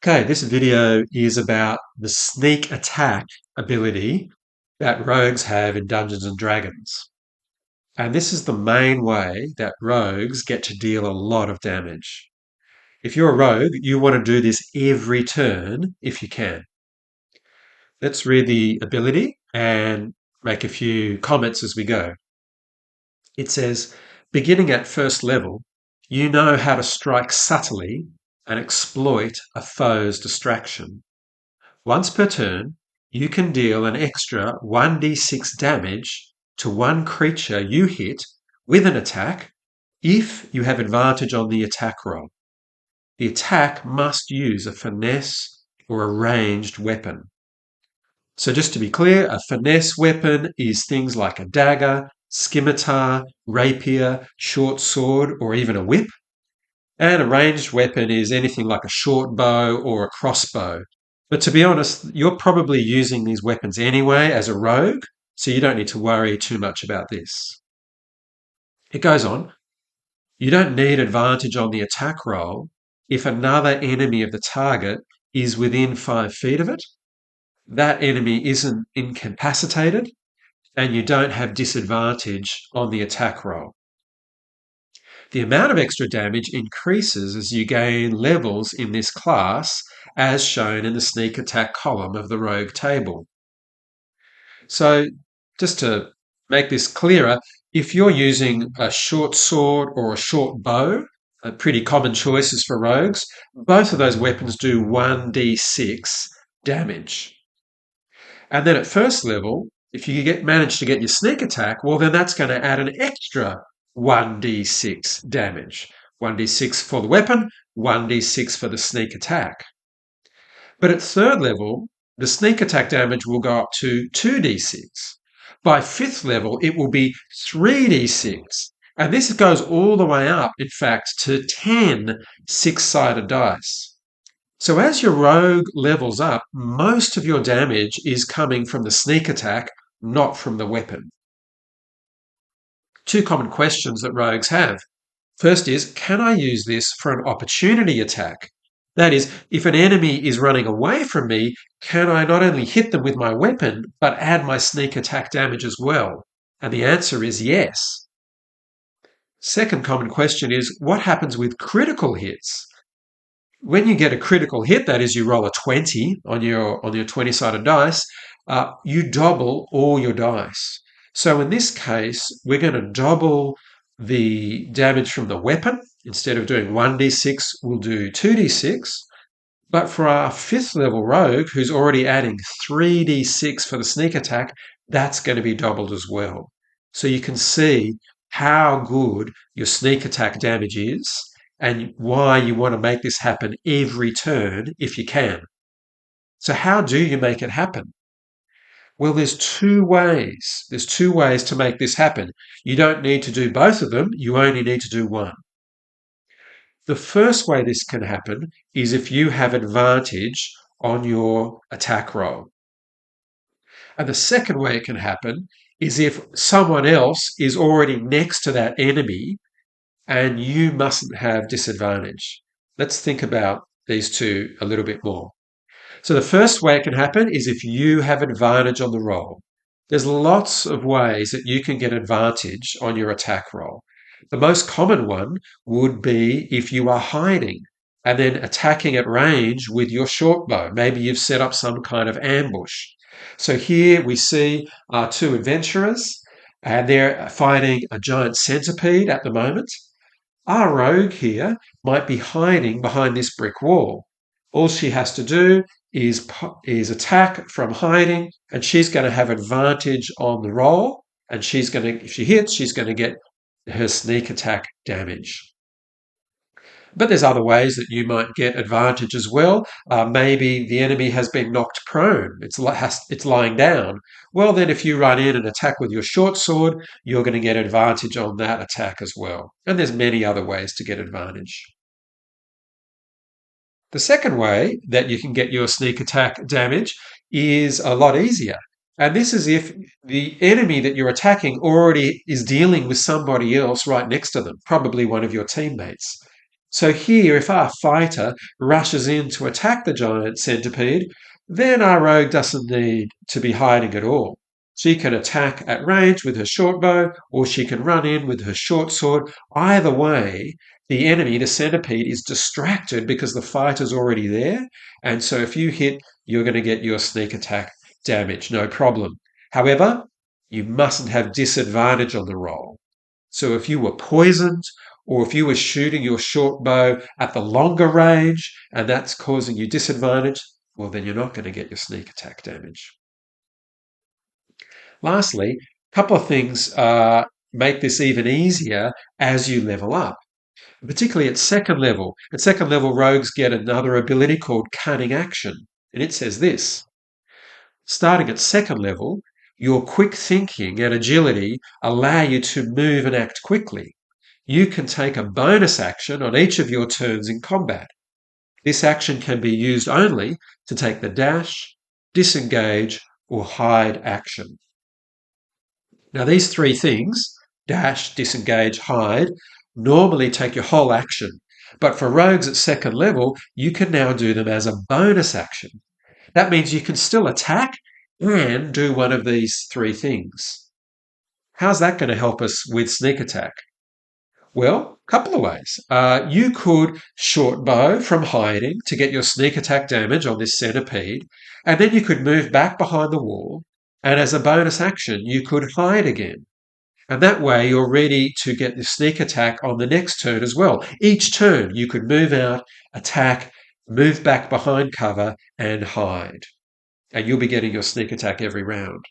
Okay, this video is about the sneak attack ability that rogues have in Dungeons and Dragons. And this is the main way that rogues get to deal a lot of damage. If you're a rogue, you want to do this every turn if you can. Let's read the ability and make a few comments as we go. It says, beginning at first level, you know how to strike subtly and exploit a foe's distraction. Once per turn, you can deal an extra 1d6 damage to one creature you hit with an attack if you have advantage on the attack roll. The attack must use a finesse or a ranged weapon. So just to be clear, a finesse weapon is things like a dagger, scimitar, rapier, short sword, or even a whip. And a ranged weapon is anything like a short bow or a crossbow. But to be honest, you're probably using these weapons anyway as a rogue, so you don't need to worry too much about this. It goes on. You don't need advantage on the attack roll if another enemy of the target is within 5 feet of it, that enemy isn't incapacitated, and you don't have disadvantage on the attack roll. The amount of extra damage increases as you gain levels in this class, as shown in the sneak attack column of the rogue table. So, just to make this clearer, if you're using a short sword or a short bow, pretty common choices for rogues, both of those weapons do 1d6 damage. And then at first level, if you manage to get your sneak attack, well, then that's going to add an extra 1d6 damage. 1d6 for the weapon, 1d6 for the sneak attack. But at third level, the sneak attack damage will go up to 2d6. By fifth level, it will be 3d6. And this goes all the way up, in fact, to 10 six-sided dice. So as your rogue levels up, most of your damage is coming from the sneak attack, not from the weapon. Two common questions that rogues have. First is, can I use this for an opportunity attack? That is, if an enemy is running away from me, can I not only hit them with my weapon, but add my sneak attack damage as well? And the answer is yes. Second common question is, what happens with critical hits? When you get a critical hit, that is, you roll a 20 on your 20-sided dice, you double all your dice. So in this case, we're going to double the damage from the weapon. Instead of doing 1d6, we'll do 2d6. But for our fifth level rogue, who's already adding 3d6 for the sneak attack, that's going to be doubled as well. So you can see how good your sneak attack damage is and why you want to make this happen every turn if you can. So how do you make it happen? Well, there's two ways. There's two ways to make this happen. You don't need to do both of them. You only need to do one. The first way this can happen is if you have advantage on your attack roll. And the second way it can happen is if someone else is already next to that enemy and you mustn't have disadvantage. Let's think about these two a little bit more. So the first way it can happen is if you have advantage on the roll. There's lots of ways that you can get advantage on your attack roll. The most common one would be if you are hiding and then attacking at range with your short bow. Maybe you've set up some kind of ambush. So here we see our two adventurers and they're fighting a giant centipede at the moment. Our rogue here might be hiding behind this brick wall. All she has to do is attack from hiding, and she's going to have advantage on the roll, and if she hits, she's going to get her sneak attack damage. But there's other ways that you might get advantage as well. Maybe the enemy has been knocked prone. It's lying down. Well, then if you run in and attack with your short sword, you're going to get advantage on that attack as well. And there's many other ways to get advantage. The second way that you can get your sneak attack damage is a lot easier. And this is if the enemy that you're attacking already is dealing with somebody else right next to them, probably one of your teammates. So here, if our fighter rushes in to attack the giant centipede, then our rogue doesn't need to be hiding at all. She can attack at range with her short bow, or she can run in with her short sword. Either way, the enemy, the centipede, is distracted because the fighter's already there. And so if you hit, you're going to get your sneak attack damage, no problem. However, you mustn't have disadvantage on the roll. So if you were poisoned, or if you were shooting your short bow at the longer range and that's causing you disadvantage, well, then you're not going to get your sneak attack damage. Lastly, a couple of things make this even easier as you level up, particularly at second level. At second level, rogues get another ability called cunning action. And it says this: starting at second level, your quick thinking and agility allow you to move and act quickly. You can take a bonus action on each of your turns in combat. This action can be used only to take the dash, disengage, or hide action. Now, these three things, dash, disengage, hide, normally take your whole action. But for rogues at second level, you can now do them as a bonus action. That means you can still attack and do one of these three things. How's that going to help us with sneak attack? Well, a couple of ways. You could short bow from hiding to get your sneak attack damage on this centipede, and then you could move back behind the wall, and as a bonus action, you could hide again. And that way, you're ready to get the sneak attack on the next turn as well. Each turn, you could move out, attack, move back behind cover, and hide. And you'll be getting your sneak attack every round.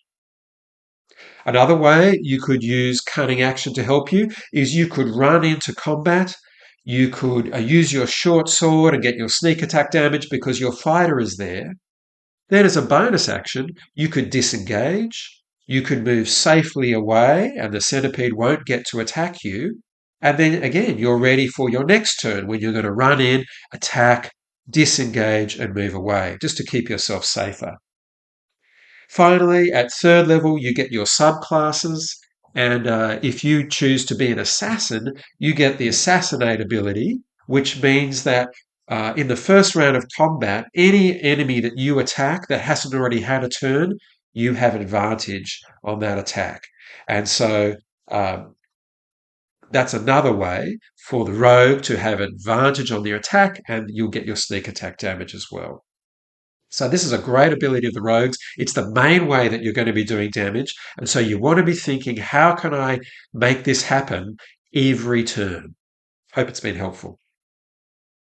Another way you could use cunning action to help you is you could run into combat. You could use your short sword and get your sneak attack damage because your fighter is there. Then, as a bonus action, you could disengage. You could move safely away and the centipede won't get to attack you. And then again, you're ready for your next turn when you're going to run in, attack, disengage, and move away just to keep yourself safer. Finally, at third level, you get your subclasses. And if you choose to be an assassin, you get the assassinate ability, which means that in the first round of combat, any enemy that you attack that hasn't already had a turn, you have advantage on that attack. And so um, that's another way for the rogue to have advantage on their attack, and you'll get your sneak attack damage as well. So this is a great ability of the rogues. It's the main way that you're going to be doing damage. And so you want to be thinking, how can I make this happen every turn? Hope it's been helpful.